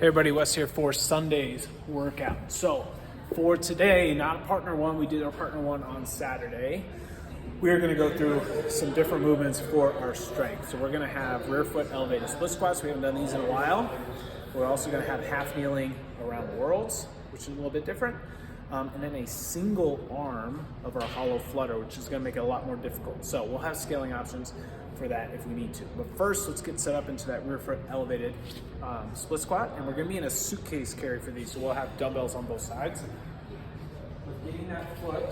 Hey everybody, Wes here for Sunday's workout. So for today, not a partner one, we did our partner one on Saturday. We're gonna go through some different movements for our strength. So we're gonna have rear foot elevated split squats. We haven't done these in a while. We're also gonna have half kneeling around the worlds, which is a little bit different. And then a single arm of our hollow flutter, which is gonna make it a lot more difficult. So we'll have scaling options for that if we need to. But first, let's get set up into that rear foot elevated split squat. And we're gonna be in a suitcase carry for these. So we'll have dumbbells on both sides. We're getting that foot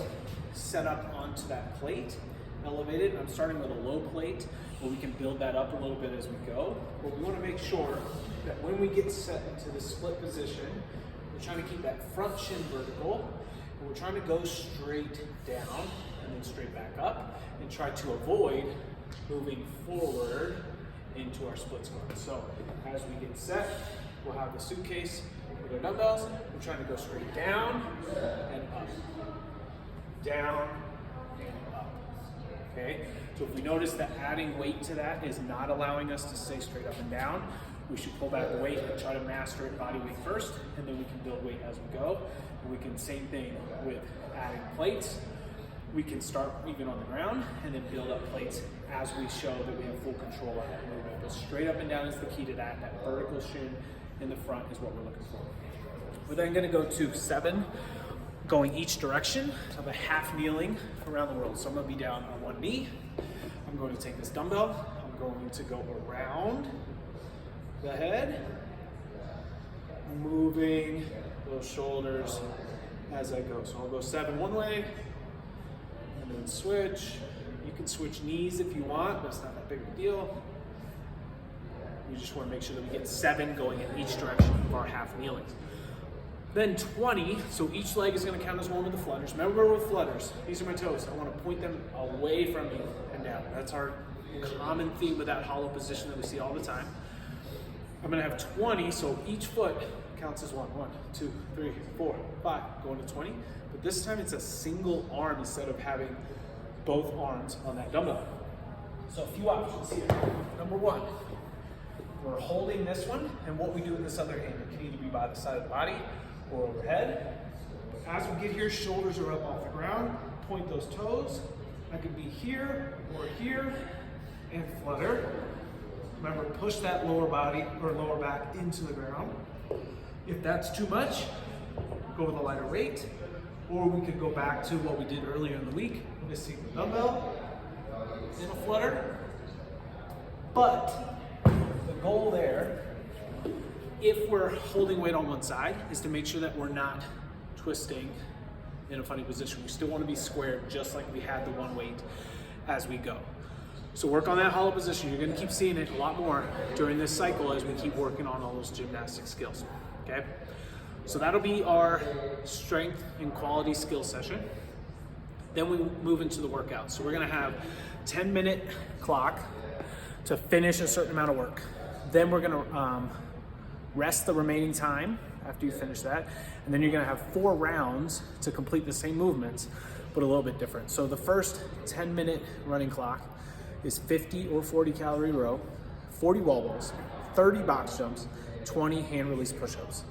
set up onto that plate, elevated. I'm starting with a low plate, but we can build that up a little bit as we go. But we wanna make sure that when we get set into the split position, we're trying to keep that front shin vertical, and we're trying to go straight down and then straight back up, and try to avoid moving forward into our split squat. So as we get set, we'll have the suitcase with our dumbbells. We're trying to go straight down and up, down and up. Okay. So if we notice that adding weight to that is not allowing us to stay straight up and down, we should pull back the weight and try to master it body weight first, and then we can build weight as we go. And we can, same thing with adding plates. We can start even on the ground and then build up plates as we show that we have full control of that movement. But straight up and down is the key to that. That vertical shin in the front is what we're looking for. We're then gonna go to 7, going each direction of a half kneeling around the world. So I'm gonna be down on one knee. I'm going to take this dumbbell. I'm going to go around the head, moving those shoulders as I go. So I'll go 7 one way, and then switch. You can switch knees if you want, but it's not that big of a deal. We just want to make sure that we get 7 going in each direction of our half kneelings. Then 20, so each leg is going to count as one with the flutters. Remember with flutters, these are my toes. I want to point them away from me and down. That's our common theme with that hollow position that we see all the time. I'm gonna have 20, so each foot counts as 1, 2, 3, 4, 5, going to 20. But this time it's a single arm instead of having both arms on that dumbbell. So a few options here. Number 1, we're holding this one, and what we do with this other hand, it can either be by the side of the body or overhead. But as we get here, shoulders are up off the ground, point those toes. I could be here or here and flutter. Remember, push that lower body or lower back into the ground. If that's too much, go with a lighter weight, or we could go back to what we did earlier in the week, with a single dumbbell in a flutter. But the goal there, if we're holding weight on one side, is to make sure that we're not twisting in a funny position. We still want to be squared just like we had the one weight as we go. So work on that hollow position. You're gonna keep seeing it a lot more during this cycle as we keep working on all those gymnastic skills, okay? So that'll be our strength and quality skill session. Then we move into the workout. So we're gonna have 10-minute clock to finish a certain amount of work. Then we're gonna rest the remaining time after you finish that. And then you're gonna have 4 rounds to complete the same movements, but a little bit different. So the first 10-minute running clock is 50 or 40 calorie row, 40 wall balls, 30 box jumps, 20 hand release push-ups.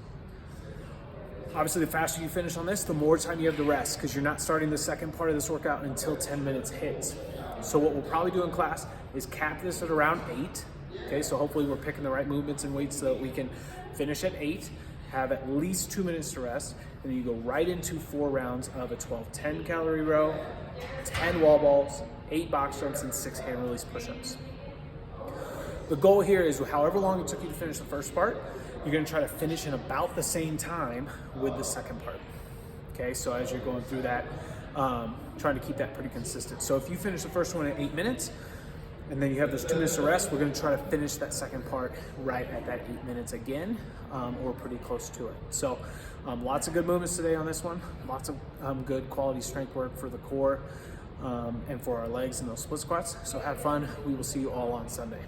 Obviously, the faster you finish on this, the more time you have to rest, because you're not starting the second part of this workout until 10 minutes hits. So what we'll probably do in class is cap this at around 8. Okay, so hopefully we're picking the right movements and weights so that we can finish at 8, have at least 2 minutes to rest, and then you go right into 4 rounds of a 10 calorie row, 10 wall balls, 8 box jumps, and 6 hand release push-ups. The goal here is however long it took you to finish the first part, you're gonna try to finish in about the same time with the second part. Okay, so as you're going through that, trying to keep that pretty consistent. So if you finish the first one in 8 minutes, and then you have those 2 minutes to rest, we're gonna try to finish that second part right at that 8 minutes again, or pretty close to it. So lots of good movements today on this one, lots of good quality strength work for the core, and for our legs and those split squats. So have fun. We will see you all on Sunday.